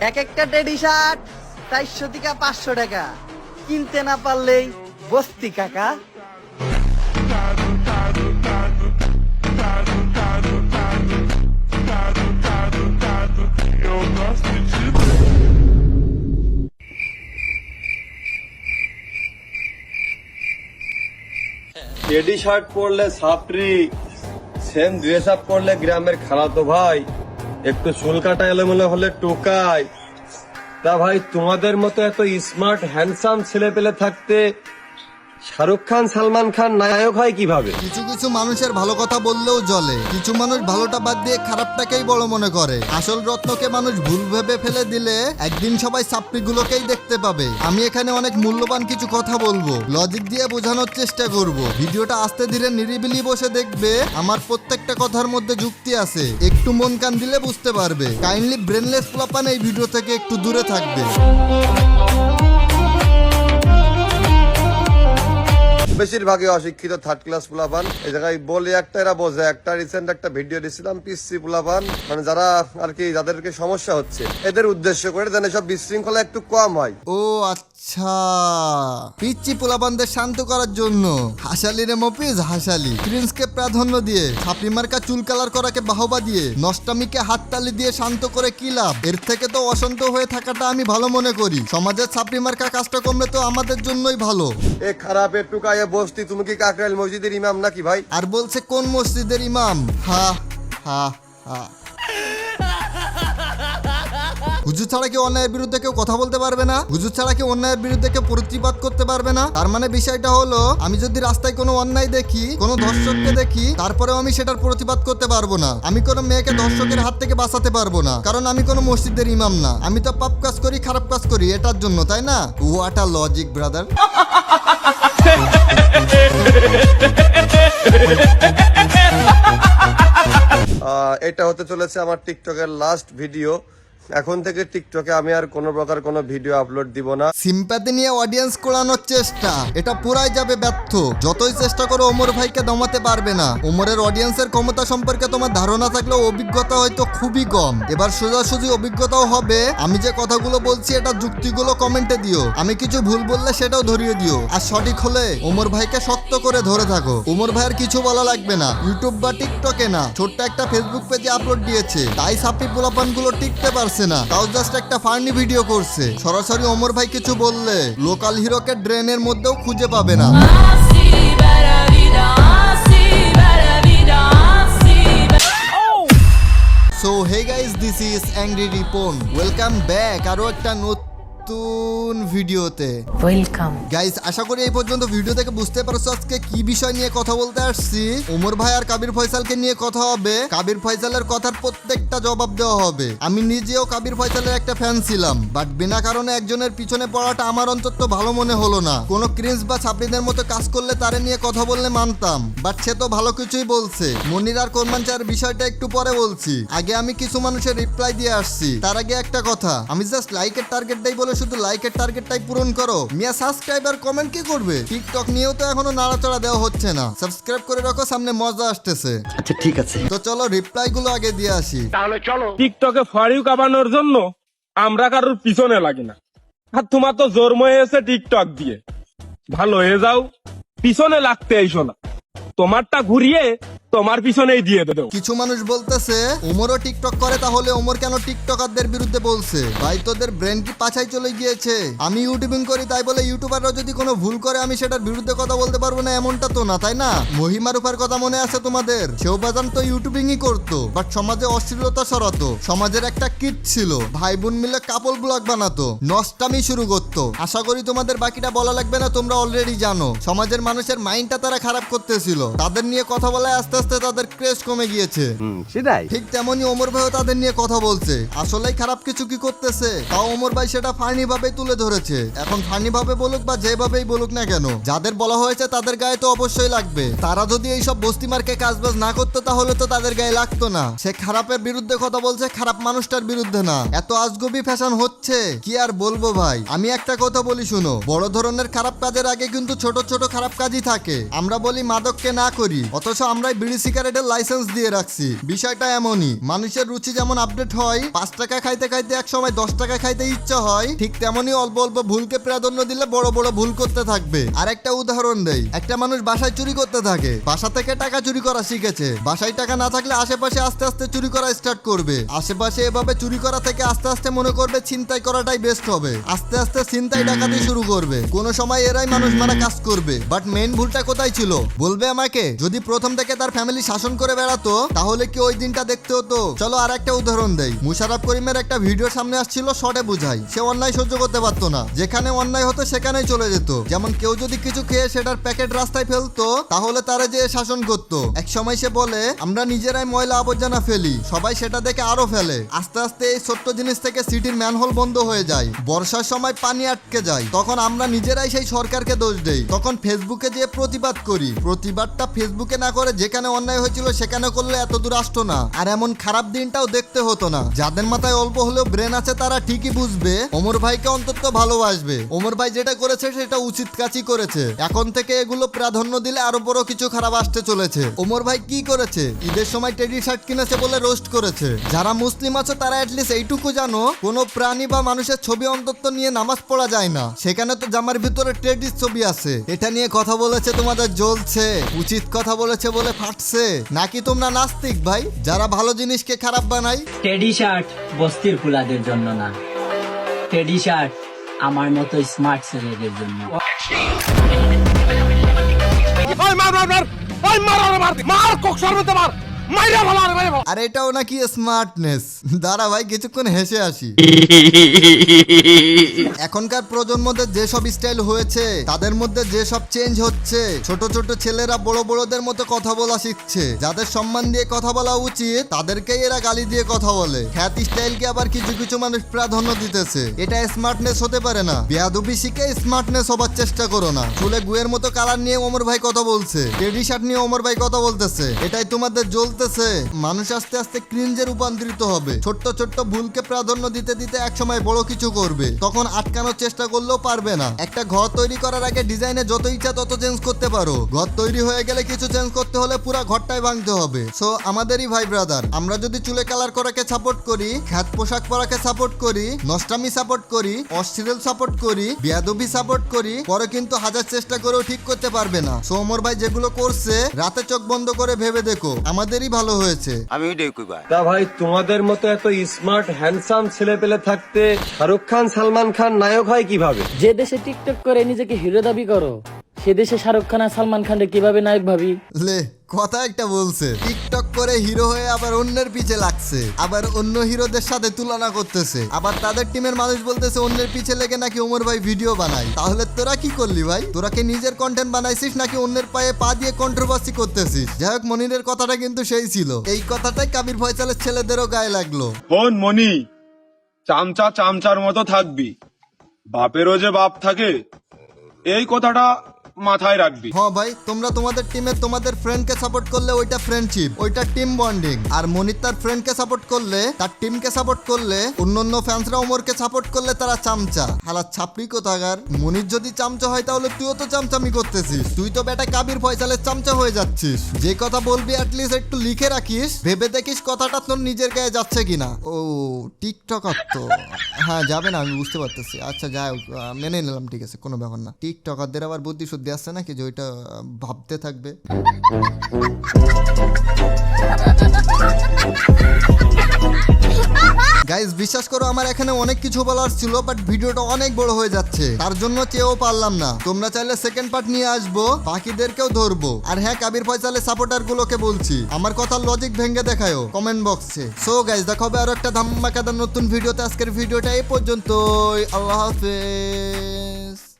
এক একটা teddy shirt 400 থেকে 500 টাকা, কিনতে না পারলেই বস্তি কাকা। টেডি শার্ট পরলে ছাত্রী, সেম ড্রেস আপ করলে গ্রামের খালাতো ভাই, একটু চুল কাটা এলোমেলো হলে টোকাই। তা ভাই, তোমাদের মতো এত স্মার্ট হ্যান্ডসাম ছেলে পেলে থাকতে শাহরুখ খান সালমান খান নায়ক হয় কিভাবে? কিছু কিছু মানুষের ভালো কথা বললেও চলে, কিছু মানুষ ভালোটা বাদ দিয়ে খারাপটাকেই বড় মনে করে। আসল রত্নকে মানুষ ভুল ভেবে ফেলে দিলে একদিন সবাই সাপ্লিগুলোকেই দেখতে পাবে। আমি এখানে অনেক মূল্যবান কিছু কথা বলবো, লজিক দিয়ে বোঝানোর চেষ্টা করব। ভিডিওটা আস্তে ধীরে নিরিবিলি বসে দেখবে, আমার প্রত্যেকটা কথার মধ্যে যুক্তি আছে। একটু মন কান দিলে বুঝতে পারবে। কাইন্ডলি ব্রেনলেস পোলাপান এই ভিডিও থেকে একটু দূরে থাকবে। বেশিরভাগই অশিক্ষিত থার্ড ক্লাস পোলাপান। এই জায়গায় বলে একটা, এরা বোঝে একটা। রিসেন্ট একটা ভিডিও দিছিলাম পিসি পোলাপান, মানে যারা আর কি, যাদেরকে সমস্যা হচ্ছে, এদের উদ্দেশ্য করে যেন সব বিশৃঙ্খলা একটু কম হয়। ও আচ্ছা, পিচ্চি পোলাপানদের শান্ত করার জন্য হাসালি রে মফিজ, হাসালি। প্রিন্সকে প্রাধান্য দিয়ে, ছাপড়ি মার্কা চুল কালার করাকে বাহবা দিয়ে, নষ্টামিকে হাততালি দিয়ে শান্ত করে কি লাভ? এর থেকে তো অশান্ত হয়ে থাকাটা আমি ভালো মনে করি। সমাজের ছাপড়ি মার্কা কাজটা কমলে তো আমাদের জন্যই ভালো। এ খারাপ একটু কায়ে বসতি, তুমি কি কাকরাইল মসজিদের ইমাম নাকি ভাই? আর বলছে কোন মসজিদের ইমাম? হা হা হা। হুজুর ছাড়া কি অন্যায়ের বিরুদ্ধে কেউ কথা বলতে পারবে না? হুজুর ছাড়া কি অন্যায়ের বিরুদ্ধে কেউ প্রতিবাদ করতে পারবে না? তার মানে বিষয়টা হলো, আমি যদি রাস্তায় কোনো অন্যায় দেখি, কোনো ধর্ষককে দেখি, তারপরেও আমি সেটার প্রতিবাদ করতে পারবো না। আমি কোনো মেয়েকে ধর্ষকের হাত থেকে বাঁচাতে পারবো না, কারণ আমি কোনো মসজিদের ইমাম না। আমি তো পাপ কাজ করি, খারাপ কাজ করি এটার জন্য, তাই না? What a logic brother. এটা হতে চলেছে আমার টিকটকের লাস্ট ভিডিও। এখন থেকে টিকটকে আমি আর কোনো প্রকার কোনো ভিডিও আপলোড দিব না। সিম্প্যাথি নিয়ে অডিয়েন্স কোড়ানোর চেষ্টা, এটা পুরাই যাবে ব্যর্থ। যতই চেষ্টা করো ওমর ভাইকে দমাতে পারবে না। ওমরের অডিয়েন্সের ক্ষমতা সম্পর্কে তোমার ধারণা থাকলেও অভিজ্ঞতা হয়তো খুবই কম। এবার সোজাসুজি অভিজ্ঞতাও হবে। আমি যে কথাগুলো বলছি এটা যুক্তিগুলো কমেন্টে দিও। আমি কিছু ভুল বললে সেটাও ধরিয়ে দিও। আর সঠিক হলে ওমর ভাইকে শক্ত করে ধরে থাকো। ওমর ভাইয়ের কিছু বলা লাগবে না, ইউটিউব বা টিকটকে না, ছোট্ট একটা ফেসবুক পেজে আপলোড দিয়েছে, তাই সাপি পোলাপান গুলো টিকতে পারছে না। তাও জাস্ট একটা ফানি ভিডিও করছে। সরাসরি ওমর ভাই কিছু বললে লোকাল হিরোকে ড্রেনের মধ্যেও খুঁজে পাবে না। So hey guys, this is angry Ripon. Welcome back আরো একটা নতুন ভিডিওতে। ওয়েলকাম গাইস, আশা করি এই পর্যন্ত ভিডিও থেকে বুঝতে পারছো আজকে কি বিষয় নিয়ে কথা বলতে আসছি। ওমর ভাই আর কাবির ফয়সালকে নিয়ে কথা হবে। কাবির ফয়সালের কথার প্রত্যেকটা জবাব দেওয়া হবে। আমি নিজেও কাবির ফয়সালের একটা ফ্যান ছিলাম, বাট বিনা কারণে একজনের পিছনে পড়াটা আমার অন্তত ভালো মনে হলো না। কোনো ক্রিঞ্জ বা ছাপড়িদের মতো কাজ করলে তারে নিয়ে কথা বললে মানতাম, বাট সে তো ভালো কিছুই বলছে। মনির আর কোরমান চার বিষয়টা একটু পরে বলছি, আগে আমি কিছু মানুষের রিপ্লাই দিয়ে আসছি। তার আগে একটা কথা, আমি জাস্ট লাইকের টার্গেটটাই বলে শুধু লাইকের টার্গেটটাই পূরণ করো। মিয়া সাবস্ক্রাইব আর কমেন্ট কি করবে? টিকটক নিয়েও তো এখনো নাড়াচাড়া দেওয়া হচ্ছে না। সাবস্ক্রাইব করে রাখো, সামনে মজা আসতেছে। আচ্ছা ঠিক আছে, তো চলো রিপ্লাই গুলো আগে দিয়ে আসি। টিকটকে ফরিউ কাবানোর জন্য আমরা কারোর পিছনে লাগি না। আর তোমার তো জন্ম হয়েছে টিকটক দিয়ে, ভালো হয়ে যাও, পিছনে লাগতে আইসো না। তোমারটা ঘুরিয়ে তোমার পিছনেই দিয়ে দেবো। কিছু মানুষ বলতেছে ওমরও টিকটক করে, তাহলে ওমর কেন টিকটকারদের বিরুদ্ধে বলছে? ভাই তোদের ব্রেন কি পাছায় চলে গিয়েছে? আমি ইউটিউবিং করি তাই বলে ইউটিউবাররা যদি কোনো ভুল করে আমি সেটার বিরুদ্ধে কথা বলতে পারবো না এমনটা তো না, তাই না? মহিমা রূপার কথা মনে আছে তোমাদের? সেও বাজান তো ইউটিউবিংই করতো, বাট সমাজে অশ্লীলতা সরাতো। সমাজের একটা কিট ছিল, ভাই বোন মিলে কাপল ব্লগ বানাতো, নষ্টামি শুরু করতো। আশা করি তোমাদের বাকিটা বলা লাগবে না, তোমরা অলরেডি জানো। সমাজের মানুষের মাইন্ডটা তারা খারাপ করতেছিল। তাদের নিয়ে কথা বলায় আস্তে আস্তে তাদের ক্রেজ কমে গিয়েছে। সেটাই। ঠিক তেমনি ওমর ভাইও তাদের নিয়ে কথা বলছে। আসলেই খারাপ কিছু কি করতেছে, তাও ওমর ভাই সেটা ফানি ভাবে তুলে ধরেছে। এখন ফানি ভাবে বলুক বা যেভাবেই বলুক না কেন, যাদের বলা হয়েছে তাদের গায়ে তো অবশ্যই লাগবে। তারা যদি এইসব বস্তিমার্কে কাজবাজ না করতো তাহলে তো তাদের গায়ে লাগতো না। সে খারাপের বিরুদ্ধে কথা বলছে, খারাপ মানুষটার বিরুদ্ধে না। এত আজগবি ফ্যাশন হচ্ছে কি আর বলবো ভাই। আমি একটা কথা বলি শুনো, বড় ধরনের খারাপ কাজের আগে কিন্তু ছোট ছোট খারাপ কাজই থাকে। আমরা বলি মাদককে না করি, অথচ আমরাই বিড়ি সিগারেটের লাইসেন্স দিয়ে রাখছি। বিষয়টা এমনই, মানুষের রুচি যেমন আপডেট হয়, 5 টাকা খাইতে খাইতে এক সময় 10 টাকা খাইতে ইচ্ছা হয়, ঠিক তেমনই অল্প অল্প ভুলকে প্রাধান্য দিলে বড় বড় ভুল করতে থাকবে। আর একটা উদাহরণ দেই, একটা মানুষ বাসায় চুরি করতে থাকে, বাসা থেকে টাকা চুরি করা শিখেছে, বাসায় টাকা না থাকলে আশেপাশে আস্তে আস্তে চুরি করা স্টার্ট করবে, আশেপাশে এভাবে চুরি করা থেকে আস্তে আস্তে মনে করবে ছিনতাই করাটাই বেস্ট হবে, আস্তে আস্তে ছিনতাই ডাকাতি শুরু করবে, কোনো সময় এরাই মানুষ মারা কাজ করবে। বাট মেইন ভুলটা কোথায় ছিল বলবে আমাকে? যদি প্রথম থেকে তার ফ্যামিলি শাসন করে বেড়াতো তাহলে কি ওই দিনটা দেখতে হতো? চলো আর একটা উদাহরণ দেই, মুশাররফ করিমের একটা ভিডিও সামনে আসছিল, শর্টে বুঝাই, সে অন্যায় সহ্য করতে পারতো না, যেখানে অন্যায় হতো সেখানেই চলে যেত। যেমন কেউ যদি কিছু খেয়ে সেটার প্যাকেট রাস্তায় ফেলতো তাহলে তারা যে শাসন করতো। এক সময় সে বলে আমরা নিজেরাই ময়লা আবর্জনা ফেলি, সবাই সেটা দেখে আরো ফেলে, আস্তে আস্তে এই ছোট্ট জিনিস থেকে সিটির ম্যানহোল বন্ধ হয়ে যায়, বর্ষার সময় পানি আটকে যায়, তখন আমরা নিজেরাই সেই সরকারকে দোষ দেই, তখন ফেসবুকে যে প্রতিবাদ করি, প্রতিবাদটা ফেসবুকে না করে যেখানে অন্যায় হয়েছিল সেখানে করলে এত দূর আসতো না, আর এমন খারাপ দিনটাও দেখতে হতো না। যাদের মাথায় অল্প হলেও ব্রেন আছে তারা ঠিকই বুঝবে, ওমর ভাইকে অন্তত ভালোবাসবে, ওমর ভাই যেটা করেছে সেটা উচিত কাজই করেছে, এখন থেকে এগুলো প্রাধান্য দিলে আরো বড় কিছু খারাপ আসতে চলেছে। ওমর ভাই কি করেছে? ঈদের সময় টেডি শার্ট কিনেছে বলে রোস্ট করেছে। যারা মুসলিম আছে তারা অ্যাটলিস্ট এইটুকু জানো, কোনো প্রাণী বা মানুষের ছবি অন্তত নিয়ে নামাজ পড়া যায় না, সেখানে তো জামার ভিতরে টেডির ছবি আছে, এটা নিয়ে কথা বলেছে তোমাদের জ্বলছে, উচিত কথা বলেছে বলে ফাটছে, নাকি তোমরা নাস্তিক ভাই যারা ভালো জিনিসকে খারাপ বানাই? টেডি শার্ট বস্তির ফুলাদের জন্য না, টেডি শার্ট আমার মতো স্মার্ট ছেলেদের জন্য। আর এটাও নাকি স্মার্টনেস? দাঁড়া ভাই কিছুক্ষণ হেসে আসি। এখনকার প্রজন্মদের যেসব স্টাইল হয়েছে, তাদের মধ্যে যেসব চেঞ্জ হচ্ছে, ছোট ছোট ছেলেরা বড় বড়দের মতো কথা বলা শিখছে, যাদের সম্মান দিয়ে কথা বলা উচিত তাদেরকেই এরা গালি দিয়ে কথা বলে, খ্যাত স্টাইলকে আবার কিছু কিছু মানুষ প্রাধান্য দিতেছে, এটা স্মার্টনেস হতে পারে না। বেয়াদবি শিখে স্মার্টনেস হবার চেষ্টা করো না। চুলে গুয়ের মতো কালার নিয়ে ওমর ভাই কথা বলছে, টেডি শার্ট নিয়ে ওমর ভাই কথা বলতেছে, এটাই তোমাদের জ্বলতেছে। মানুষ আস্তে আস্তে ক্রিঞ্জে রূপান্তরিত হবে, ছোট্ট ছোট্ট ভুলকে প্রাধান্য দিতে দিতে একসময় বড় কিছু করবে, তখন আটকানোর চেষ্টা করলেও পারবে না। একটা ঘর তৈরি করার আগে ডিজাইনে যত ইচ্ছা তত চেঞ্জ করতে পারো, ঘর তৈরি হয়ে গেলে কিছু চেঞ্জ করতে হলে পুরো ঘরটাই ভাঙতে হবে। সো আমাদেরই ভাই ব্রাদার, আমরা যদি চুলে কালার করাকে সাপোর্ট করি, খ্যাত পোশাক পরাকে সাপোর্ট করি, নষ্টামি সাপোর্ট করি, অশ্লীল সাপোর্ট করি, বেয়াদবি সাপোর্ট করি, পরে কিন্তু হাজার চেষ্টা করেও ঠিক করতে পারবে না। সো ওমর ভাই যেগুলো করছে রাতে চোখ বন্ধ করে ভেবে দেখো, আমাদেরই ভালো হয়েছে। তা ভাই তোমাদের মতো এত স্মার্ট হ্যান্ডসাম ছেলে পেলে থাকতে শাহরুখ খান সালমান খান নায়ক হয় কিভাবে? যে দেশে টিকটক করে নিজেকে হিরো দাবি করো, সে দেশে শাহরুখ খান আর সালমান খানকে কিভাবে নায়ক ভাবি? লে কথা একটা বলছে, টিকটক করে হিরো হয়ে আবার অন্যের পিছে লাগছে, আবার অন্য হিরোদের সাথে তুলনা করতেছে, আবার তাদের টিমের মানুষ বলতেছে অন্যের পিছে লেগে নাকি ওমর ভাই ভিডিও বানায়। তাহলে তোরা কি করলি ভাই? তোরা কি নিজের কন্টেন্ট বানাইছিস নাকি অন্যের পায়ে পা দিয়ে কন্ট্রোভার্সি করতেছিস? যাই হোক, মনিরের কথাটা কিন্তু সেই ছিল, এই কথাটাই কাবির ফয়সালের ছেলেদেরও গায়ে লাগলো। ফোন মনি, চামচা চামচার মতো থাকবি, বাপেরও যে বাপ থাকে, এই কথাটা মাথায় রাখবি। হ্যাঁ ভাই, তোমরা তোমাদের টিমে তোমাদের ফ্রেন্ডকে সাপোর্ট করলে ওইটা ফ্রেন্ডশিপ, ওইটা টিম বন্ডিং, আর মনির তার ফ্রেন্ডকে সাপোর্ট করলে, তার টিমকে সাপোর্ট করলে, অন্যান্য ফ্যান্সরা ওমরকে সাপোর্ট করলে তারা চামচা। হালা ছাপড়ি কোথাকার। মনির যদি চামচা হয় তাহলে তুইও তো চামচামি করতেছিস, তুই তো বেটা কাবির ফয়সালের চামচা হয়ে যাচ্ছিস। যে কথা বলবি অ্যাটলিস্ট একটু লিখে রাখিস, ভেবে দেখিস কথাটা তোর নিজের গায়ে যাচ্ছে কিনা। ও টিকটকার তো, হ্যাঁ যাবে না, আমি বুঝতে পারতেছি। আচ্ছা যাই হোক, মেনে নিলাম, ঠিক আছে, কোনো ব্যাপার না। টিকটকারদের আবার বুদ্ধি শুদ্ধি আসছে নাকি যে ওইটা ভাবতে থাকবে। গাইজ বিশ্বাস করো, আমার এখানে অনেক কিছু বলার ছিল, বাট ভিডিওটা অনেক বড় হয়ে যাচ্ছে, তার জন্য চেয়েও পারলাম না। তোমরা চাইলে সেকেন্ড পার্ট নিয়ে আসবো, বাকিদেরকেও ধরবো। আর হ্যাঁ, কাবির ফয়সালের সাপোর্টার গুলোকে বলছি, আমার কথার লজিক ভেঙে দেখায়ও কমেন্ট বক্সে। সো গাইজ, দেখা হবে আরো একটা ধামাকাদার নতুন ভিডিওতে। আজকের ভিডিওটা এই পর্যন্তই, আল্লাহ হাফেজ।